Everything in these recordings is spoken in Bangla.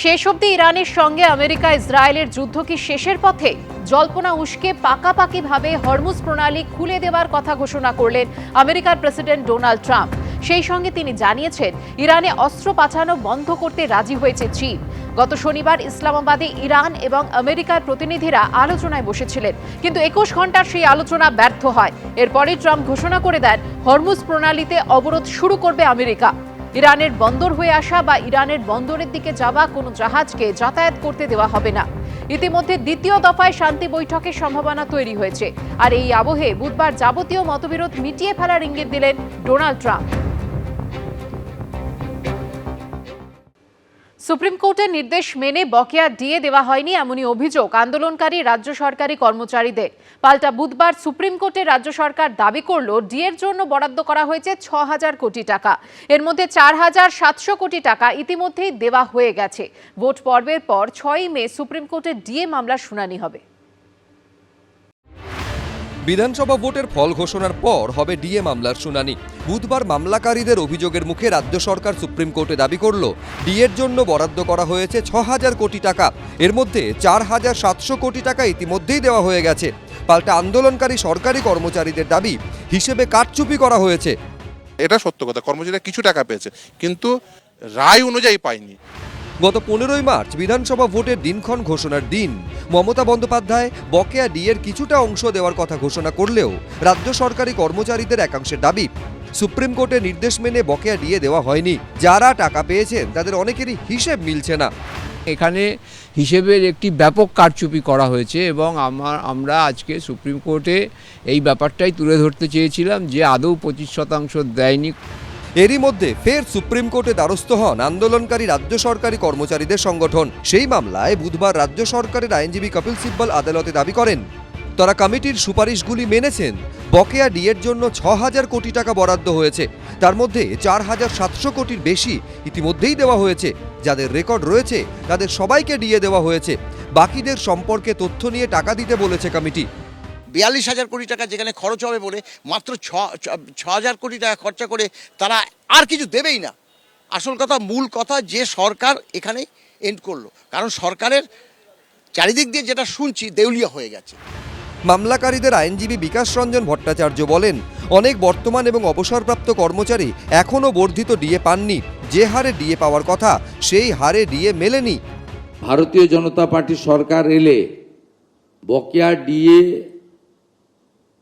শেষ অবধি ইরানের সঙ্গে আমেরিকা ইসরায়েলের যুদ্ধ কি শেষের পথে? জল্পনা উস্কে পাকাপাকিভাবে হরমুজ প্রণালী খুলে দেওয়ার কথা ঘোষণা করলেন আমেরিকার প্রেসিডেন্ট ডোনাল্ড ট্রাম্প। সেই সঙ্গে তিনি জানিয়েছেন ইরানে অস্ত্র পাঠানো বন্ধ করতে রাজি হয়েছে চীন। গত শনিবার ইসলামাবাদে ইরান এবং আমেরিকার প্রতিনিধিরা আলোচনায় বসেছিলেন, কিন্তু 21 ঘন্টার সেই আলোচনা ব্যর্থ হয়। এরপরে ট্রাম্প ঘোষণা করে দেন হরমুজ প্রণালীতে অবরোধ শুরু করবে আমেরিকা। ইরানের বন্দর হয়ে আসা বা ইরানের বন্দরের দিকে যাওয়া কোনো জাহাজকে যাতায়াত করতে দেওয়া হবে না। ইতিমধ্যে দ্বিতীয় দফায় শান্তি বৈঠকের সম্ভাবনা তৈরি হয়েছে। আর এই আবহে বুধবার যাবতীয় মতবিরোধ মিটিয়ে ফেলার ইঙ্গিত দিলেন ডোনাল্ড ট্রাম্প। সুপ্রিম কোর্টের নির্দেশ মেনে বকেয়া ডিএ দেওয়া হয়নি, এমনই অভিযোগ আন্দোলনকারী রাজ্য সরকারি কর্মচারীদের। পাল্টা বুধবার সুপ্রিম কোর্টের রাজ্য সরকার দাবি করল ডিএর জন্য বরাদ্দ করা হয়েছে 6,000 কোটি টাকা। এর মধ্যে 4,700 কোটি টাকা ইতিমধ্যেই দেওয়া হয়ে গেছে। ভোট পর্বের পর 6 মে সুপ্রিম কোর্টের ডিএ মামলার শুনানি হবে। বিধানসভা ভোটের ফল ঘোষণার পর হবে ডিএ মামলার শুনানি। বুধবার মামলাকারীদের অভিযোগের মুখে রাজ্য সরকার সুপ্রিম কোর্টে দাবি করল ডিএর জন্য বরাদ্দ করা হয়েছে 6,000 কোটি টাকা। এর মধ্যে 4,700 কোটি টাকা ইতিমধ্যেই দেওয়া হয়ে গেছে। পাল্টা আন্দোলনকারী সরকারি কর্মচারীদের দাবি হিসেবে কারচুপি করা হয়েছে। এটা সত্য কথা, কর্মচারীরা কিছু টাকা পেয়েছে, কিন্তু রায় অনুযায়ী পায়নি। গত 15ই মার্চ বিধানসভা ভোটের দিনক্ষণ ঘোষণার দিন মমতা বন্দ্যোপাধ্যায় বকেয়া ডিএর কিছুটা অংশ দেওয়ার কথা ঘোষণা করলেও রাজ্য সরকারি কর্মচারীদের একাংশের দাবি সুপ্রিম কোর্টের নির্দেশ মেনে বকেয়া ডিএ দেওয়া হয়নি। যারা টাকা পেয়েছেন তাদের অনেকেরই হিসেব মিলছে না। এখানে হিসেবের একটি ব্যাপক কারচুপি করা হয়েছে এবং আমরা আজকে সুপ্রিম কোর্টে এই ব্যাপারটাই তুলে ধরতে চেয়েছিলাম যে আদৌ 25% দেয়নি। এরই মধ্যে ফের সুপ্রিম কোর্টে দ্বারস্থ হন আন্দোলনকারী রাজ্য সরকারি কর্মচারীদের সংগঠন। সেই মামলায় বুধবার রাজ্য সরকারের আইনজীবী কপিল সিব্বল আদালতে দাবি করেন তারা কমিটির সুপারিশগুলি মেনেছেন। বকেয়া ডিএর জন্য 6,000 কোটি টাকা বরাদ্দ হয়েছে, তার মধ্যে 4,700 কোটির বেশি ইতিমধ্যেই দেওয়া হয়েছে। যাদের রেকর্ড রয়েছে তাদের সবাইকে ডিএ দেওয়া হয়েছে। বাকিদের সম্পর্কে তথ্য নিয়ে টাকা দিতে বলেছে কমিটি। 42,000 কোটি টাকা যেখানে খরচ হবে বলে মাত্র 6,000 কোটি টাকা খরচা করে তারা আর কিছু দেবেই না। আসল কথা, মূল কথা যে সরকার এখানে এন্ড করলো, কারণ সরকারের চারিদিক দিয়ে যেটা শুনছি দেউলিয়া হয়ে গেছে। মামলাকারীদের আইনজীবী বিকাশ রঞ্জন ভট্টাচার্য বলেন অনেক বর্তমান এবং অবসরপ্রাপ্ত কর্মচারী এখনও বর্ধিত ডিএ পাননি। যে হারে ডিএ পাওয়ার কথা সেই হারে ডিএ মেলেনি। ভারতীয় জনতা পার্টির সরকার এলে বকেয়া ডিএ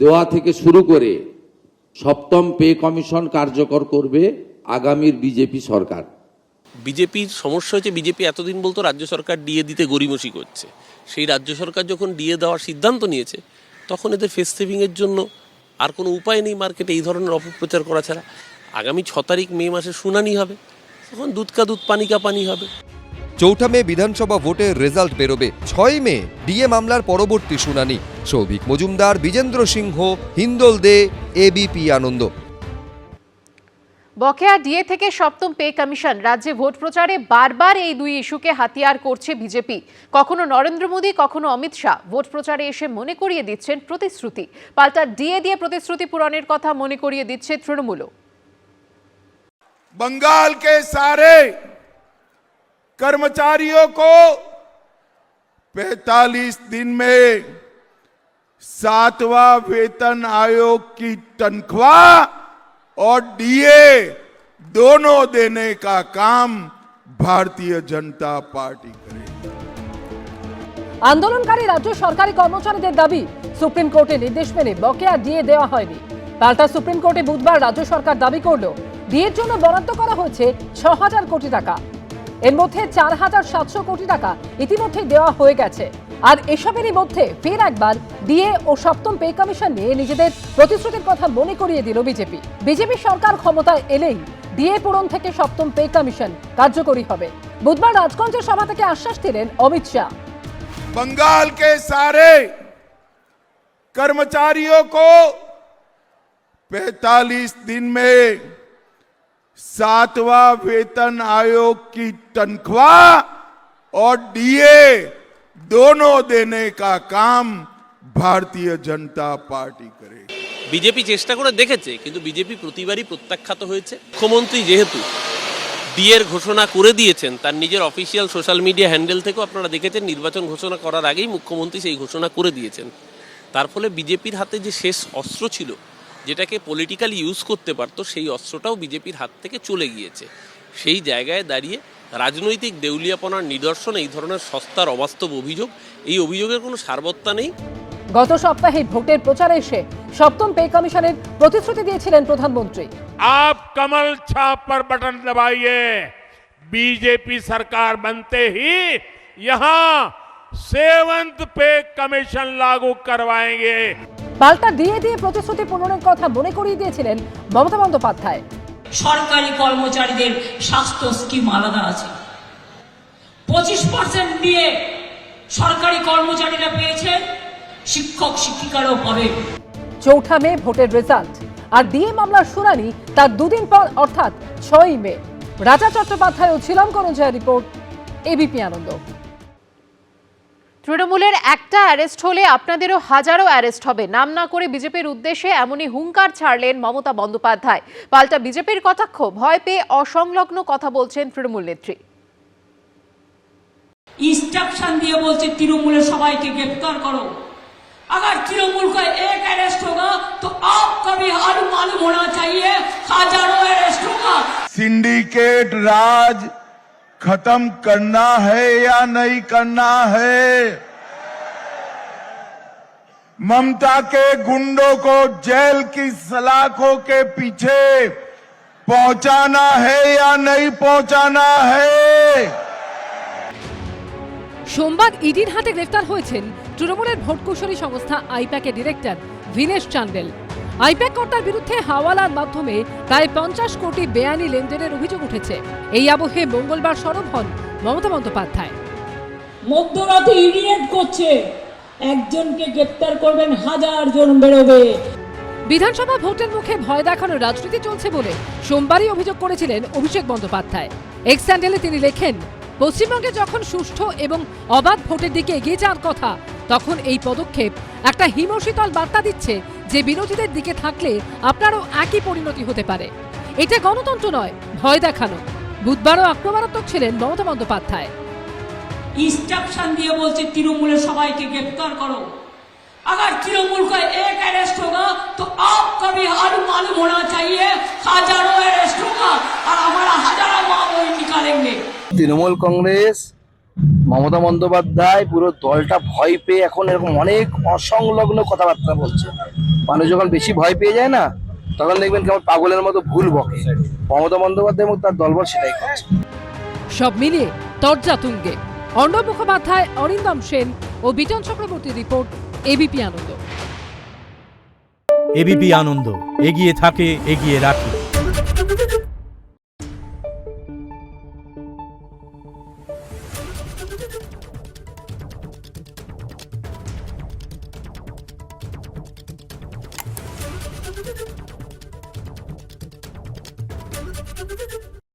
দেওয়া থেকে শুরু করে সপ্তম পে কমিশন কার্যকর করবে আগামীর বিজেপি সরকার। বিজেপির সমস্যা হচ্ছে বিজেপি এতদিন বলতো রাজ্য সরকার ডিএ দিতে গড়িমসি করছে। সেই রাজ্য সরকার যখন ডিএ দেওয়ার সিদ্ধান্ত নিয়েছে তখন এদের ফেস সেভিংয়ের জন্য আর কোনো উপায় নেই মার্কেটে এই ধরনের অপপ্রচার করা ছাড়া। আগামী 6 তারিখ মে মাসে শুনানি হবে, তখন দুধ কা দুধ পানি কা পানি হবে। 4 মে বিধানসভা ভোটের রেজাল্ট বেরোবে। 6 মে ডিএ মামলার পরবর্তী শুনানি। সৌভিক মজুমদার, বিজেন্দ্র সিংহ, হিন্দোল দে, এবিপি আনন্দ। বকেয়া ডিএ থেকে সপ্তম পে কমিশন, রাজ্যে ভোট প্রচারে বারবার এই দুই ইস্যুকে হাতিয়ার করছে বিজেপি। কখনো নরেন্দ্র মোদী, কখনো অমিত শাহ ভোট প্রচারে এসে মনে করিয়ে দিচ্ছেন প্রতিশ্রুতি। পাল্টা ডিএ দিয়ে প্রতিশ্রুতি পূরণের কথা মনে করিয়ে দিচ্ছে তৃণমূলও। बंगाल के सारे कर्मचारियों को 45 दिन में 7वां वेतन आयोग की तनख्वाह और डीए दोनों देने का काम भारतीय जनता पार्टी करेगी। আন্দোলনকারী রাজ্য সরকারি কর্মচারীদের দাবি সুপ্রিম কোর্টের নির্দেশ মেনে বকেয়া ডিএ দেওয়া হয়নি। পাল্টা সুপ্রিম কোর্টে বুধবার রাজ্য সরকার দাবি করল ডিএর জন্য বরাদ্দ করা হয়েছে 6,000 কোটি টাকা। এর মধ্যে 4,700 কোটি টাকা ইতিমধ্যেই দেওয়া হয়ে গেছে। আর এসবেরই মধ্যে ফের একবার ডিএ ও সপ্তম পে কমিশন নিয়ে নিজেদের প্রতিশ্রুতির কথা মনে করিয়ে দিল বিজেপি। বিজেপি সরকার ক্ষমতায় এলেই ডিএ পূরণ থেকে সপ্তম পে কমিশন কার্যকরী হবে। বুধবার রাজগঞ্জের সভা থেকে আশ্বাস দিলেন অমিত শাহ। बंगाल के सारे कर्मचारियों को 45 दिन में 7वां वेतन आयोग की तनख्वाह और डीए दोनों देने का काम भारतीय जनता पार्टी करेगी। বিজেপি চেষ্টা করে দেখেছে, কিন্তু বিজেপি প্রতিবারই প্রত্যাখ্যাত হয়েছে। মুখ্যমন্ত্রী যেহেতু ডিএর ঘোষণা করে দিয়েছেন, তার নিজের অফিসিয়াল সোশ্যাল মিডিয়া হ্যান্ডেল থেকেও আপনারা দেখেছেন নির্বাচন ঘোষণা করার আগেই মুখ্যমন্ত্রী সেই ঘোষণা করে দিয়েছেন। তার ফলে বিজেপির হাতে যে শেষ অস্ত্র ছিল, যেটাকে পলিটিক্যালি ইউজ করতে পারতো, সেই অস্ত্রটাও বিজেপির হাত থেকে চলে গিয়েছে। সেই জায়গায় দাঁড়িয়ে রাজনৈতিক দেউলিয়াপনার নিদর্শন এই ধরনের সস্তার অবাস্তব অভিযোগ, এই অভিযোগের কোনো সারবত্তা নেই। গত সপ্তাহে ভোটের প্রচারে এসে সপ্তম পে কমিশনের প্রতিশ্রুতি দিয়েছিলেন প্রধানমন্ত্রী। आप कमल छाप पर बटन दबाइए, बीजेपी सरकार बनते ही यहाँ 7th पे कमीशन लागू करवाएंगे। পাল্টা দিয়ে প্রতিশ্রুতি পূরণের কথা মনে করিয়ে দিয়েছিলেন মমতা বন্দ্যোপাধ্যায়। সরকারি কর্মচারীদের স্বাস্থ্য স্কিম আলাদা আছে, 25% নিয়ে সরকারি কর্মচারীরা পেয়েছেন, শিক্ষক শিক্ষিকারাও পাবে। 4 মে ভোটের রেজাল্ট আর ডিএ মামলার শুনানি তার দুদিন পর অর্থাৎ 6 মে। রাজা চট্টোপাধ্যায় ও ছিলাম করঞ্জয়ের রিপোর্ট, এবিপি আনন্দ। তৃণমূলের একটা অ্যারেস্ট হলে আপনাদেরও হাজারো অ্যারেস্ট হবে, নাম না করে বিজেপির উদ্দেশ্যে এমনই হুঙ্কার ছাড়লেন মমতা বন্দ্যোপাধ্যায়। পাল্টা বিজেপির কটাক্ষ, ভয় পেয়ে অসংলগ্ন কথা বলছেন তৃণমূল নেত্রী। इंस्ट्रक्शन दिए बोलते तृणमूल सबाई के गिरफ्तार करो, अगर तृणमूल का एक अरेस्ट होगा तो आपका भी हर मालूम होना चाहिए, हजारों अरेस्ट होगा। सिंडिकेट राज खत्म करना है या नहीं करना है? ममता के गुंडों को जेल की सलाखों के पीछे पहुंचाना है या नहीं पहुंचाना है? সোমবার ইডির হাতে গ্রেফতার হয়েছেন তৃণমূলের ভোটকুশলী সংস্থা আইপ্যাকের ডিরেক্টর ভিনেশ চান্দেল। আইপ্যাক কর্তার বিরুদ্ধে হাওয়ালার মাধ্যমে প্রায় 50 কোটি বেআইনি লেনদেনের অভিযোগ উঠেছে। এই আবহে মঙ্গলবার সরব হন মমতা বন্দ্যোপাধ্যায়। মধ্যরাতে ইডিয়েট করছে, একজনকে গ্রেফতার করবেন, 1000 জন বেরোবে। বিধানসভা ভোটের মুখে ভয় দেখানোর রাজনীতি চলছে বলে সোমবারই অভিযোগ করেছিলেন অভিষেক বন্দ্যোপাধ্যায়। এক্স হ্যান্ডেলে তিনি লেখেন, পশ্চিমবঙ্গে যখন সুষ্ঠু এবং অবাধ ভোটের দিকে এগিয়ে যাওয়ার কথা, তখন এই পদক্ষেপ একটা হিমশীতল বার্তা দিচ্ছে যে বিরোধীদের দিকে থাকলে আপনারও একই পরিণতি হতে পারে। এটা গণতন্ত্র নয়, ভয় দেখানো। বুধবারও আক্রমণাত্মক ছিলেন মমতা বন্দ্যোপাধ্যায়। इंस्ट्रक्शन दिए बोलते तृणमूल सबाई के गिरफ्तार करो, अगर तृणमूल का एक अरेस्ट होगा तो आपका भी हर मालूम होना चाहिए, हजारों अरेस्ट होगा और हमारा हजारों मामले निकालेंगे। তৃণমূল কংগ্রেস, মমতা বন্দ্যোপাধ্যায় পুরো দলটা ভয় পেয়ে এখন এরকম অনেক অসংলগ্ন কথাবার্তা বলছে। মানুষ যখন বেশি ভয় পেয়ে যায় না, তখন দেখবেন কেমন পাগলের মতো ভুল বকে। মমতা বন্দ্যোপাধ্যায় এবং তার দলবল সেটাই করছে। সব মিলিয়ে তরজা তুঙ্গে। অর্ণব মুখোপাধ্যায়, অরিন্দম সেন ও বিজন চক্রবর্তীর রিপোর্ট, এবিপি আনন্দ। এবিপি আনন্দ, এগিয়ে থাকে, এগিয়ে রাখে।